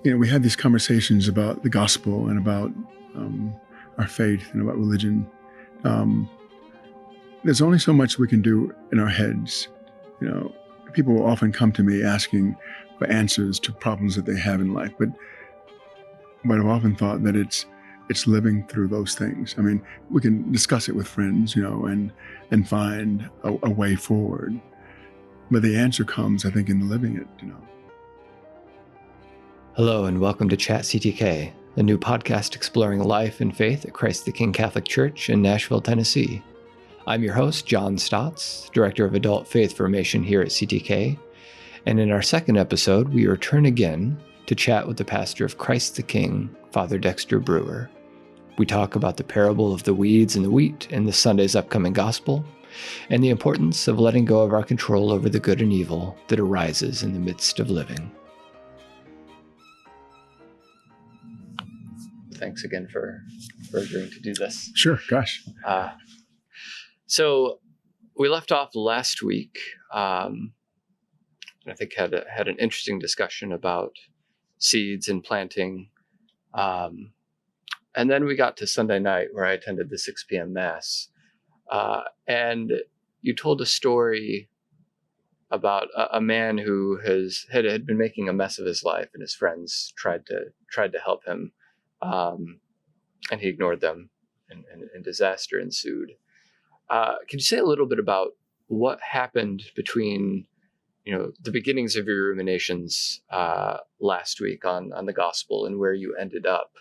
we had these conversations about the gospel and about our faith and about religion. There's only so much we can do in our heads. People will often come to me asking for answers to problems that they have in life, but I've often thought that it's living through those things. I mean, we can discuss it with friends, and find a way forward, but the answer comes, I think, in living it. Hello and welcome to ChatCTK, a new podcast exploring life and faith at Christ the King Catholic Church in Nashville, Tennessee. I'm your host, Jon Stotts, Director of Adult Faith Formation here at CTK, and in our second episode, we return again to chat with the pastor of Christ the King, Father Dexter Brewer. We talk about the parable of the weeds and the wheat in this Sunday's upcoming gospel, and the importance of letting go of our control over the good and evil that arises in the midst of living. Thanks again for agreeing to do this. Sure, gosh. So we left off last week. I think had an interesting discussion about seeds and planting. And then we got to Sunday night where I attended the 6 p.m. Mass. And you told a story about a man who had been making a mess of his life, and his friends tried to help him. And he ignored them, and disaster ensued. Can you say a little bit about what happened between, the beginnings of your ruminations last week on the gospel and where you ended up?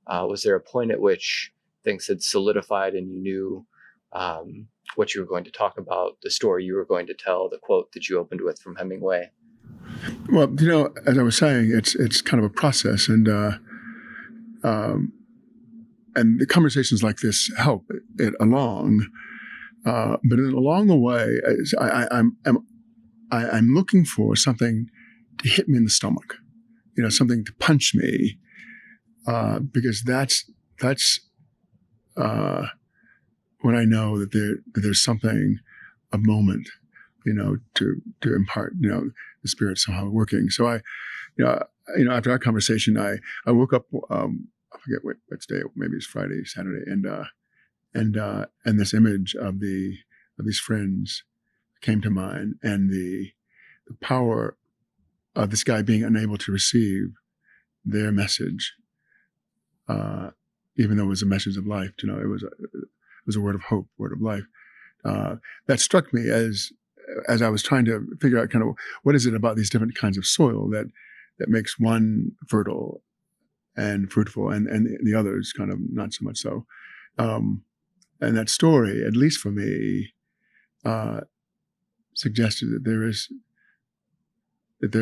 Was there a point at which things had solidified and you knew what you were going to talk about, the story you were going to tell, the quote that you opened with from Hemingway? Well, as I was saying, it's kind of a process, and the conversations like this help it along. But then along the way, I'm looking for something to hit me in the stomach, something to punch me, because that's when I know that there's something, a moment, to impart, the Spirit somehow working. So after our conversation, I woke up. I forget which day. Maybe it's Friday, Saturday, and this image of these friends came to mind, and the power of this guy being unable to receive their message, even though it was a message of life. It was a word of hope, word of life. That struck me as I was trying to figure out kind of what is it about these different kinds of soil that makes one fertile and fruitful, and the others kind of not so much so. And that story, at least for me, suggested that there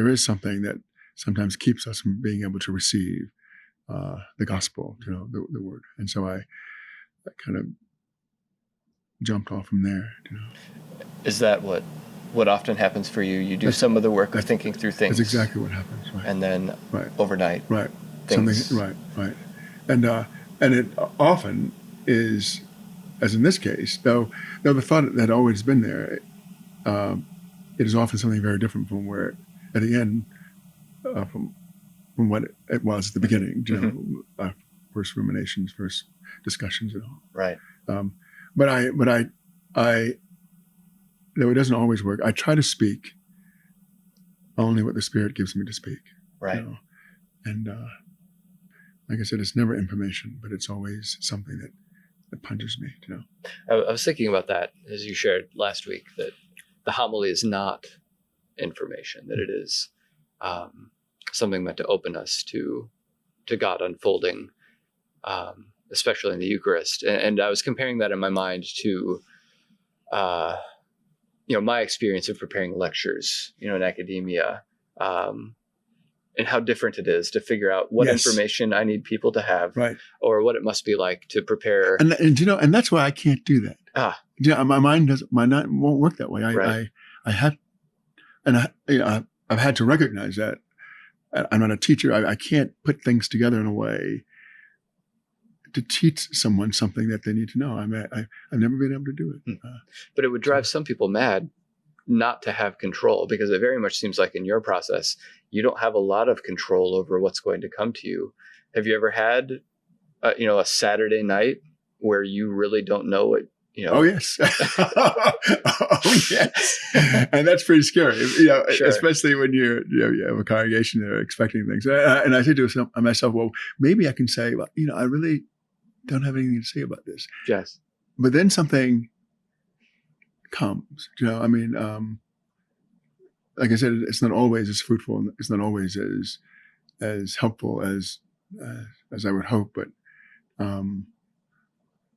is something that sometimes keeps us from being able to receive the gospel, the word. And so I kind of jumped off from there. Is that what often happens for you? You do some of the work of thinking through things. That's exactly what happens. Right. And then overnight, right. Things. Something, right. And it often is, as in this case, though the thought had always been there, it is often something very different from where, at the end, from what it was at the beginning. First ruminations, first discussions, and all. Right. But though it doesn't always work, I try to speak only what the Spirit gives me to speak. Right. And like I said, it's never information, but it's always something that punches me. I was thinking about that as you shared last week, that the homily is not information, that it is something meant to open us to God unfolding, especially in the Eucharist. And I was comparing that in my mind to my experience of preparing lectures, in academia, and how different it is to figure out what information I need people to have, right, or what it must be like to prepare. And that's why I can't do that. My mind won't work that way. I've had to recognize that. I'm not a teacher. I can't put things together in a way to teach someone something that they need to know. I've never been able to do it. But it would drive some people mad not to have control, because it very much seems like in your process, you don't have a lot of control over what's going to come to you. Have you ever had, a Saturday night where you really don't know what, Oh, yes. Oh, yes. And that's pretty scary, Sure. especially when you have a congregation that are expecting things. And I say to myself, well, maybe I can say, well, I really don't have anything to say about this. Yes. But then something comes, like I said, it's not always as fruitful. It's not always as helpful as I would hope.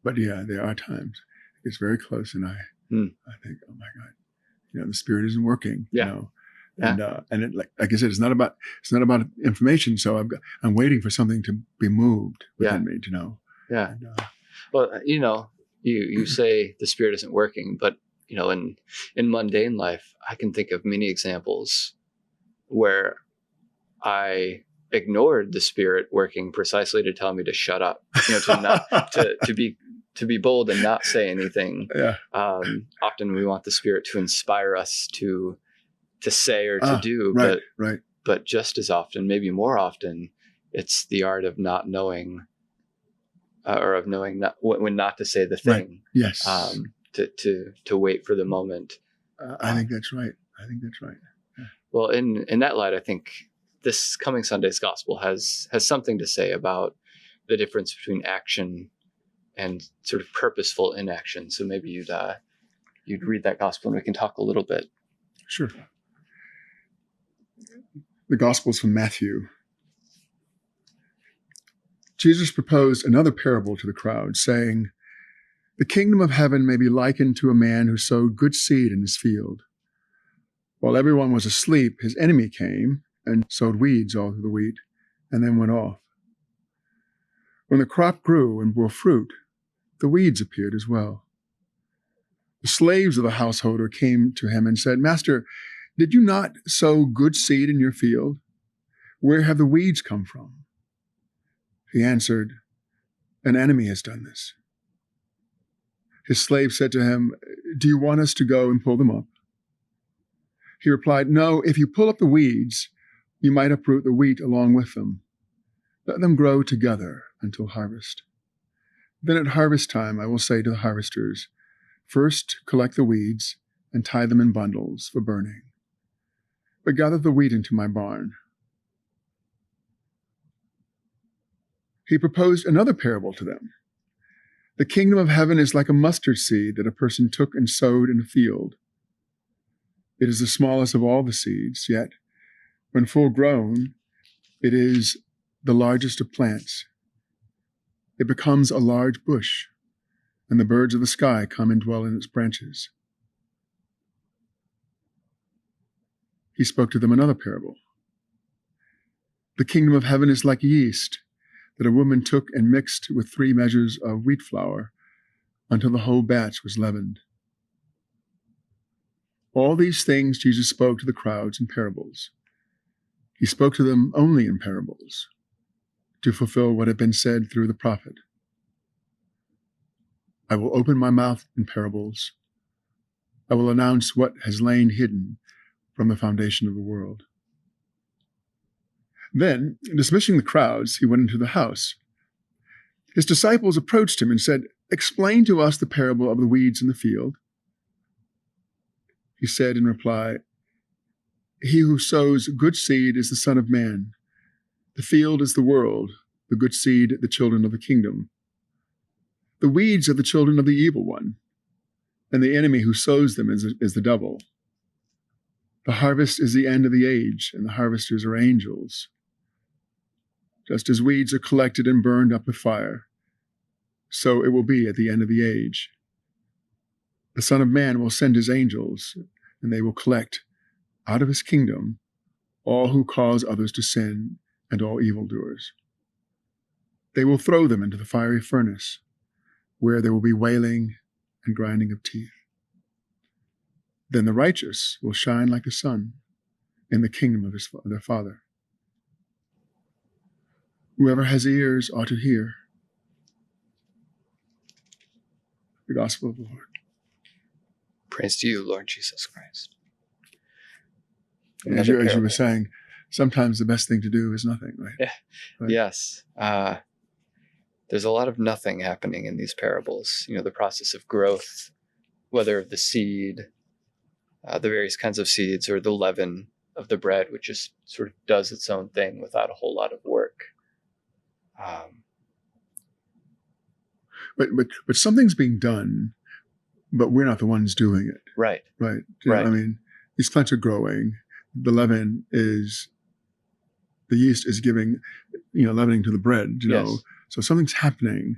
But yeah, there are times it's very close, and I think, oh my God, the Spirit isn't working. Yeah. And it, like I said, it's not about information. So I'm waiting for something to be moved within me to know. Yeah. And, well, you say the Spirit isn't working, but in mundane life, I can think of many examples where I ignored the Spirit working precisely to tell me to shut up, to be bold and not say anything. Yeah. Often we want the Spirit to inspire us to say or to do, right. But just as often, maybe more often, it's the art of not knowing, or of knowing not, when not to say the thing. Right. Yes. To wait for the moment. I think that's right. Yeah. Well, in that light, I think this coming Sunday's gospel has something to say about the difference between action and sort of purposeful inaction. So maybe you'd read that gospel and we can talk a little bit. Sure. The Gospel's from Matthew. Jesus proposed another parable to the crowd, saying, "The kingdom of heaven may be likened to a man who sowed good seed in his field. While everyone was asleep, his enemy came and sowed weeds all through the wheat, and then went off. When the crop grew and bore fruit, the weeds appeared as well. The slaves of the householder came to him and said, 'Master, did you not sow good seed in your field? Where have the weeds come from?' He answered, 'An enemy has done this.' His slave said to him, 'Do you want us to go and pull them up?' He replied, 'No, if you pull up the weeds, you might uproot the wheat along with them. Let them grow together until harvest. Then at harvest time I will say to the harvesters, first collect the weeds and tie them in bundles for burning, but gather the wheat into my barn.' He proposed another parable to them. 'The kingdom of heaven is like a mustard seed that a person took and sowed in a field. It is the smallest of all the seeds, yet when full grown, it is the largest of plants. It becomes a large bush, and the birds of the sky come and dwell in its branches.' He spoke to them another parable. 'The kingdom of heaven is like yeast that a woman took and mixed with 3 measures of wheat flour until the whole batch was leavened.' All these things Jesus spoke to the crowds in parables. He spoke to them only in parables, to fulfill what had been said through the prophet. 'I will open my mouth in parables. I will announce what has lain hidden from the foundation of the world.' Then, dismissing the crowds, he went into the house. His disciples approached him and said, 'Explain to us the parable of the weeds in the field.' He said in reply, 'He who sows good seed is the Son of Man. The field is the world, the good seed the children of the kingdom. The weeds are the children of the evil one, and the enemy who sows them is the devil. The harvest is the end of the age, and the harvesters are angels. Just as weeds are collected and burned up with fire, so it will be at the end of the age. The Son of Man will send his angels, and they will collect out of his kingdom all who cause others to sin and all evildoers. They will throw them into the fiery furnace, where there will be wailing and grinding of teeth. Then the righteous will shine like the sun in the kingdom of their Father. Whoever has ears ought to hear.'" The Gospel of the Lord. Praise to you, Lord Jesus Christ. As you were parable. saying, sometimes the best thing to do is nothing, right? Yeah. Right. Yes. There's a lot of nothing happening in these parables. The process of growth, whether of the seed, the various kinds of seeds, or the leaven of the bread, which just sort of does its own thing without a whole lot of work. But something's being done, but we're not the ones doing it. Right. Right. Right. I mean, these plants are growing. The leaven is, the yeast is giving, leavening to the bread, Yes. So something's happening,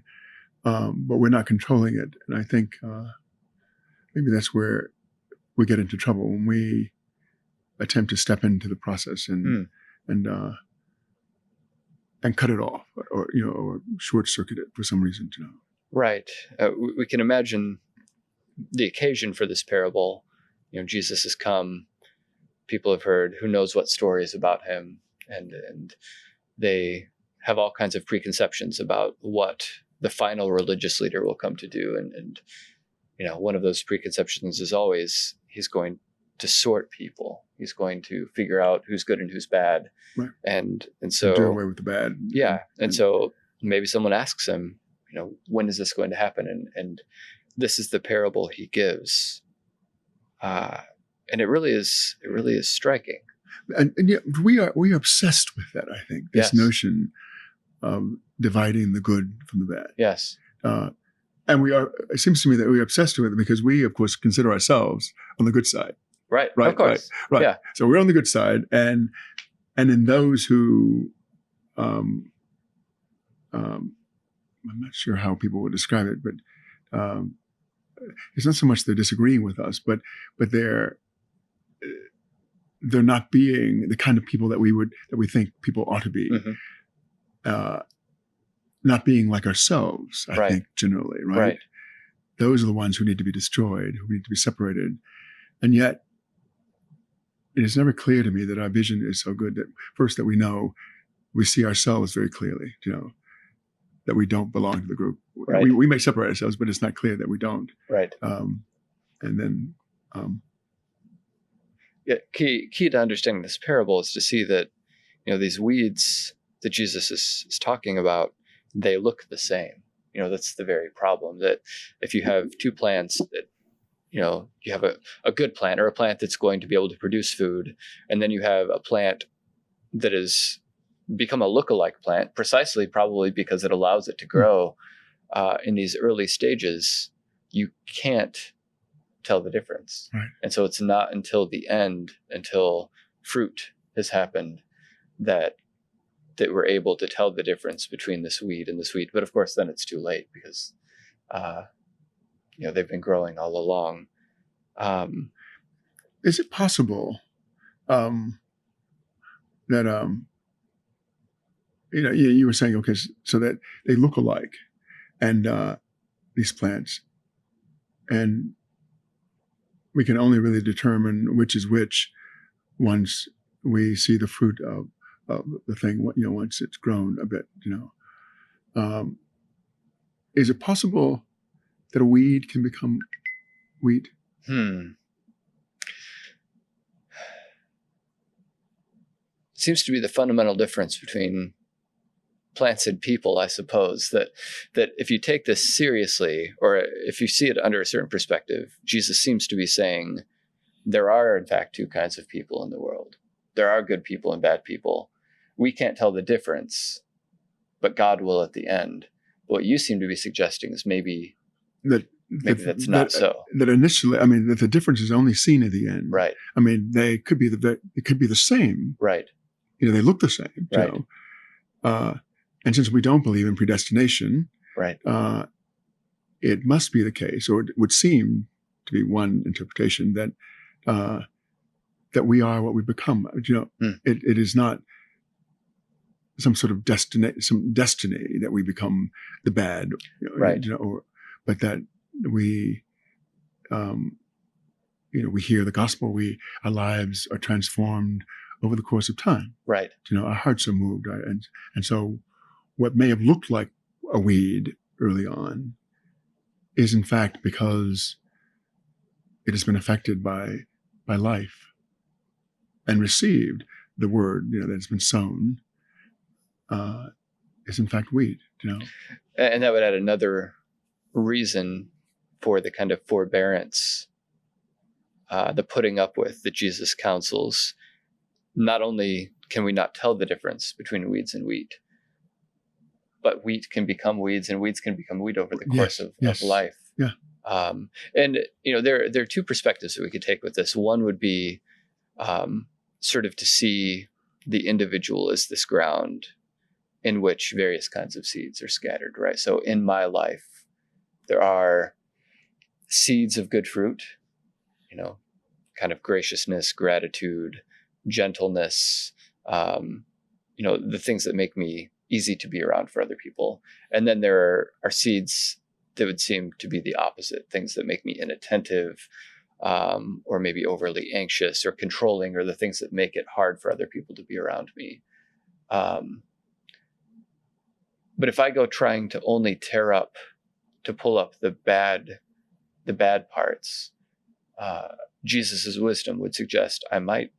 but we're not controlling it. And I think maybe that's where we get into trouble, when we attempt to step into the process and cut it off, or short circuit it for some reason. Right. We can imagine the occasion for this parable. Jesus has come. People have heard who knows what stories about him, and they have all kinds of preconceptions about what the final religious leader will come to do. And one of those preconceptions is always he's going to sort people. He's going to figure out who's good and who's bad. Right. And so do away with the bad. Yeah. And so maybe someone asks him, when is this going to happen? And this is the parable he gives. And it really is striking. And yet we are obsessed with that, I think, this notion of dividing the good from the bad. Yes. And it seems to me that we're obsessed with it because we, of course, consider ourselves on the good side. Right. Of course. Right. Yeah. So we're on the good side. And in those who, I'm not sure how people would describe it, but it's not so much they're disagreeing with us, but they're not being the kind of people that we think people ought to be. Mm-hmm. Not being like ourselves, I think, generally, right? Right. Those are the ones who need to be destroyed, who need to be separated. And yet, it is never clear to me that our vision is so good that, first, that we see ourselves very clearly, that we don't belong to the group. Right. We may separate ourselves, but it's not clear that we don't. Right. And then... key to understanding this parable is to see that, these weeds that Jesus is talking about, they look the same. That's the very problem, that if you have two plants that, you have a good plant, or a plant that's going to be able to produce food, and then you have a plant that has become a lookalike plant, precisely probably because it allows it to grow in these early stages, you can't tell the difference. Right. And so it's not until the end, until fruit has happened, that we're able to tell the difference between this weed and this weed. But of course, then it's too late, because they've been growing all along. Is it possible that you were saying, okay, so that they look alike, and these plants, and we can only really determine which is which once we see the fruit of the thing, once it's grown a bit, Is it possible that a weed can become wheat? Seems to be the fundamental difference between plants and people, I suppose, that if you take this seriously, or if you see it under a certain perspective, Jesus seems to be saying there are, in fact, two kinds of people in the world. There are good people and bad people. We can't tell the difference, but God will at the end. What you seem to be suggesting is maybe that's not so. That initially, that the difference is only seen at the end. Right. They could be the same. Right. They look the same. Right. And since we don't believe in predestination, right, it must be the case, or it would seem to be one interpretation, that we are what we become. It is not some sort of destiny that we become the bad, right? But that we, we hear the gospel. Our lives are transformed over the course of time. Right. Our hearts are moved, and so what may have looked like a weed early on is in fact because it has been affected by life. and received the word, that's been sown, is in fact wheat. And that would add another reason for the kind of forbearance, the putting up with that Jesus counsels. Not only can we not tell the difference between weeds and wheat, but wheat can become weeds and weeds can become wheat over the course of life. Yeah. And there are two perspectives that we could take with this. One would be sort of to see the individual as this ground in which various kinds of seeds are scattered, right? So in my life, there are seeds of good fruit, kind of graciousness, gratitude, gentleness, the things that make me easy to be around for other people. And then there are seeds that would seem to be the opposite, things that make me inattentive, or maybe overly anxious or controlling, or the things that make it hard for other people to be around me. But if I go trying to only to pull up the bad parts, Jesus's wisdom would suggest I might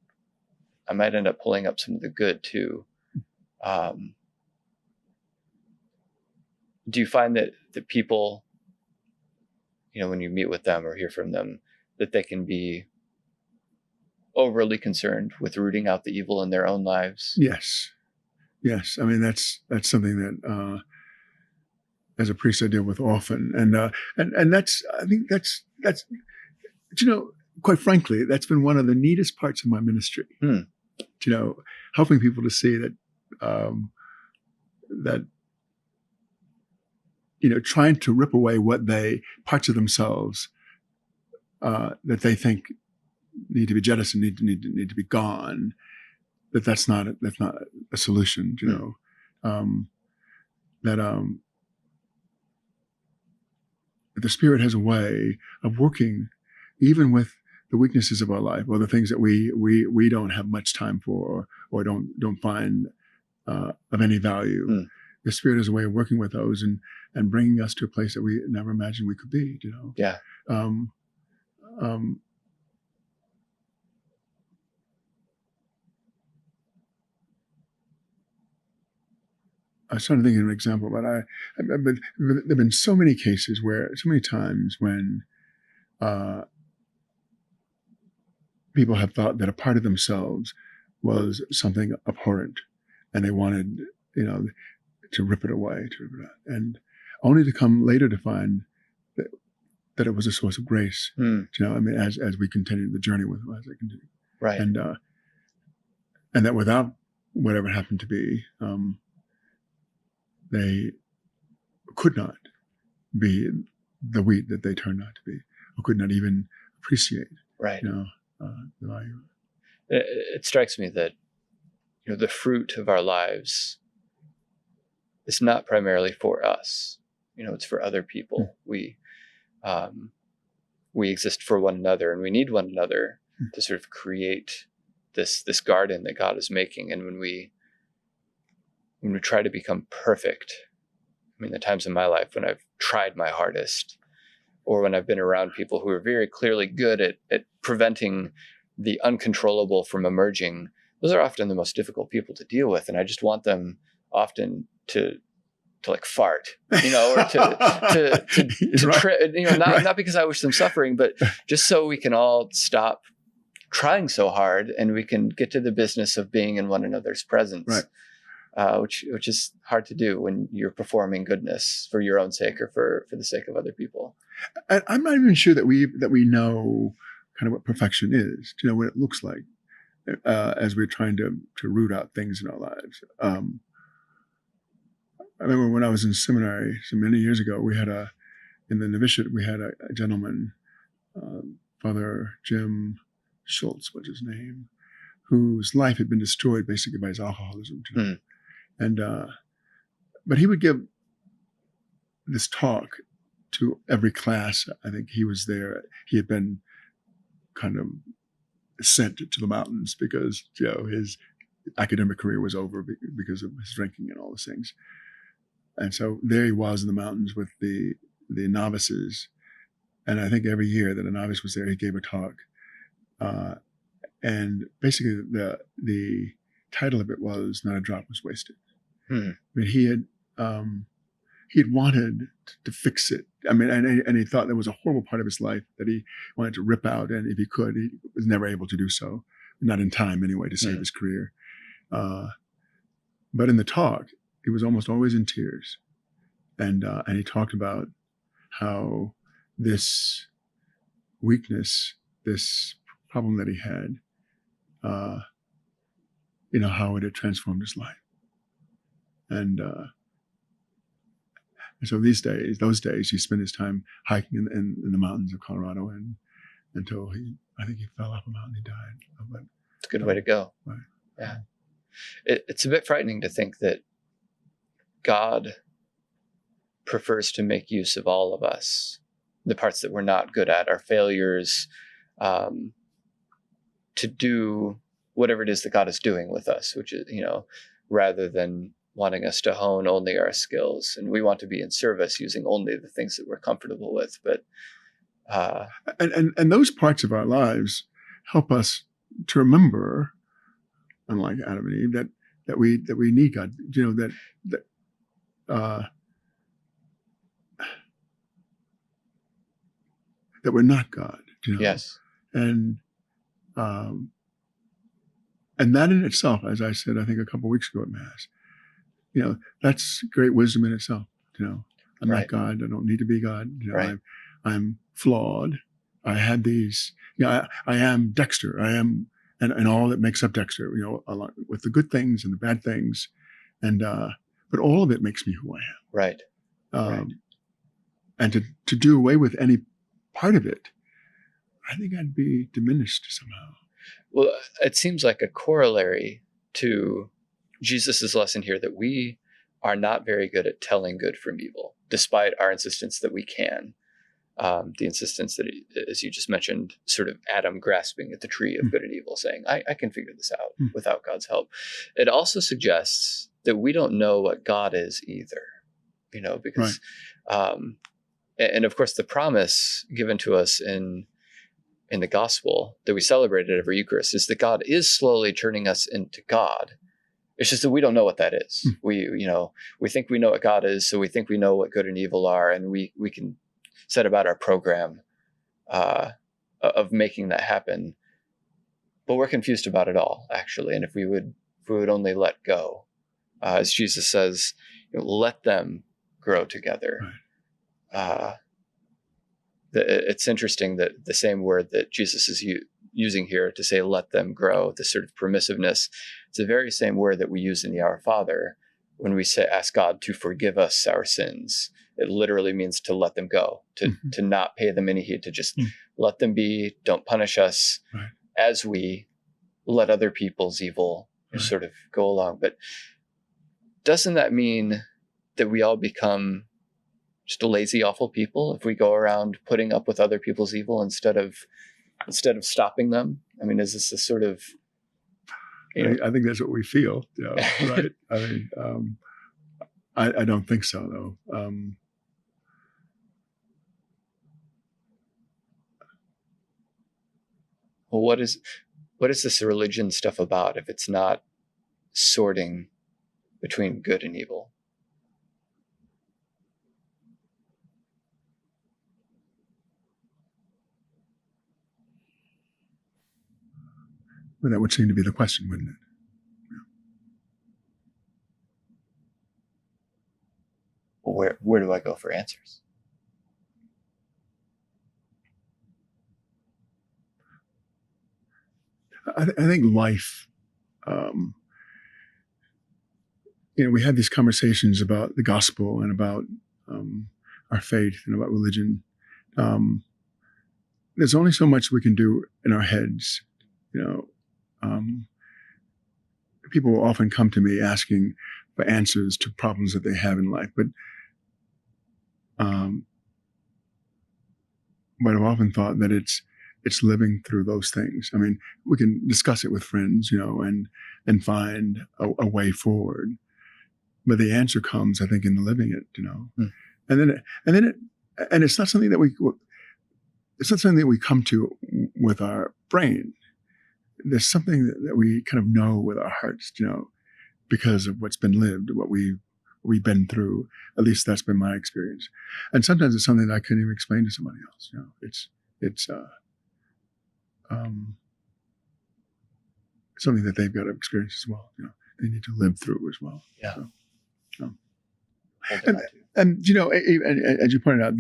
end up pulling up some of the good too. Do you find that people, when you meet with them or hear from them, that they can be overly concerned with rooting out the evil in their own lives? Yes. I mean, that's something that, as a priest, I deal with often. And I think that's, quite frankly, that's been one of the neatest parts of my ministry. Helping people to see that, trying to rip away parts of themselves, that they think need to be jettisoned, need to be gone. That's not a solution. The Spirit has a way of working, even with the weaknesses of our life, or the things that we don't have much time for, or don't find of any value. The Spirit has a way of working with those and bringing us to a place that we never imagined we could be. Yeah. I was trying to think of an example, but there have been so many times when people have thought that a part of themselves was something abhorrent, and they wanted, to rip it away, and only to come later to find that it was a source of grace. As we continued the journey with them, as I continued, right, and that without whatever happened to be, they could not be the wheat that they turned out to be, or could not even appreciate, right, the value. It strikes me that, the fruit of our lives is not primarily for us. It's for other people. We exist for one another, and we need one another to sort of create this garden that God is making. And when we try to become perfect, the times in my life when I've tried my hardest, or when I've been around people who are very clearly good at preventing the uncontrollable from emerging, those are often the most difficult people to deal with. And I just want them often to like fart, or to not because I wish them suffering, but just so we can all stop trying so hard and we can get to the business of being in one another's presence. Right. Which is hard to do when you're performing goodness for your own sake or for the sake of other people. I'm not even sure that we know kind of what perfection is, what it looks like, as we're trying to root out things in our lives. I remember when I was in seminary so many years ago, in the novitiate, we had a gentleman, Father Jim Schultz was his name, whose life had been destroyed basically by his alcoholism. And but he would give this talk to every class. I think he was there. He had been kind of sent to the mountains because his academic career was over because of his drinking and all those things. And so there he was in the mountains with the the novices. And I think every year that a novice was there, he gave a talk. And basically the title of it was "Not a Drop Was Wasted." Hmm. I mean, he had wanted to fix it. I mean, and he thought there was a horrible part of his life that he wanted to rip out, and if he could, he was never able to do so, not in time anyway, to save his career. But in the talk, he was almost always in tears, and he talked about how this weakness, this problem that he had, how it had transformed his life. And so those days, he spent his time hiking in the mountains of Colorado, and until I think he fell off a mountain, he died. But It's a good way to go. Right. Yeah. It's a bit frightening to think that God prefers to make use of all of us, the parts that we're not good at, our failures, to do whatever it is that God is doing with us, which is, rather than wanting us to hone only our skills. And we want to be in service using only the things that we're comfortable with. But and those parts of our lives help us to remember, unlike Adam and Eve, that we need God. That we're not God. Yes. And that in itself, as I said, I think a couple of weeks ago at Mass, that's great wisdom in itself. I'm Right. not God. I don't need to be God. Right. I'm flawed. I had these. I am Dexter. I am, and all that makes up Dexter. Along with the good things and the bad things, and but all of it makes me who I am. Right. Right. And to do away with any part of it, I think I'd be diminished somehow. Well, it seems like a corollary to Jesus's lesson here that we are not very good at telling good from evil, despite our insistence that we can. The insistence that, as you just mentioned, sort of Adam grasping at the tree of good and evil, saying, I can figure this out without God's help. It also suggests that we don't know what God is either, because, and of course, the promise given to us in the gospel that we celebrate at every Eucharist is that God is slowly turning us into God. It's just that we don't know what that is. We think we know what God is, so we think we know what good and evil are, and we can set about our program of making that happen. But we're confused about it all, actually. And if we would only let go, as Jesus says, let them grow together. Right. It's interesting that the same word that Jesus is using here to say, let them grow, this sort of permissiveness, it's the very same word that we use in the Our Father when we ask God to forgive us our sins. It literally means to let them go, to not pay them any heed, to just let them be, don't punish us as we let other people's evil sort of go along. But doesn't that mean that we all become just lazy, awful people if we go around putting up with other people's evil instead of stopping them? I mean, is this a sort of... I think that's what we feel, right? I mean, I don't think so, though. Well, what is this religion stuff about if it's not sorting between good and evil? Well, that would seem to be the question, wouldn't it? Well, where do I go for answers? I think life, we had these conversations about the gospel and about our faith and about religion. There's only so much we can do in our heads. People will often come to me asking for answers to problems that they have in life, but I've often thought that it's living through those things. I mean, we can discuss it with friends, and find a way forward, but the answer comes, I think, in the living it, and it's not something that we come to with our brain. there's something that we kind of know with our hearts, because of what's been lived, what we've been through. At least that's been my experience. And sometimes it's something that I couldn't even explain to somebody else. It's something that they've got to experience as well. They need to live through as well. Yeah. So. And as you pointed out,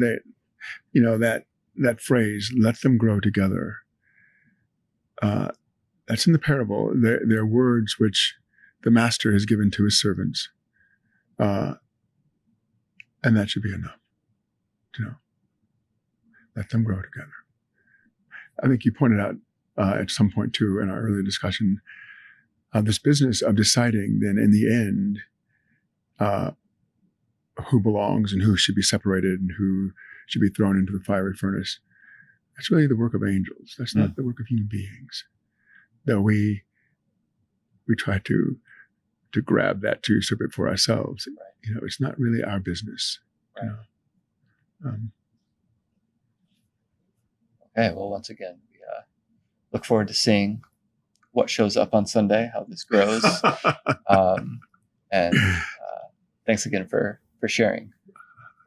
that phrase, "Let them grow together." That's in the parable. They're words which the master has given to his servants, and that should be enough. Let them grow together. I think you pointed out at some point too in our earlier discussion this business of deciding then in the end who belongs and who should be separated and who should be thrown into the fiery furnace. That's really the work of angels. That's not the work of human beings. Though we try to grab that, to usurp it for ourselves. Right. It's not really our business. Right. Okay. Well, once again, we look forward to seeing what shows up on Sunday, how this grows, and thanks again for sharing.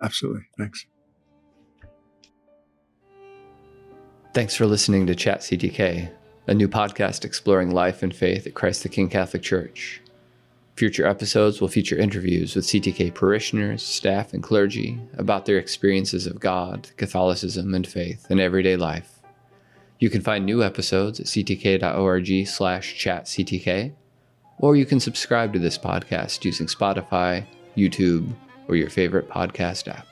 Absolutely. Thanks. Thanks for listening to ChatCTK, a new podcast exploring life and faith at Christ the King Catholic Church. Future episodes will feature interviews with CTK parishioners, staff, and clergy about their experiences of God, Catholicism, and faith in everyday life. You can find new episodes at ctk.org/chatctk, or you can subscribe to this podcast using Spotify, YouTube, or your favorite podcast app.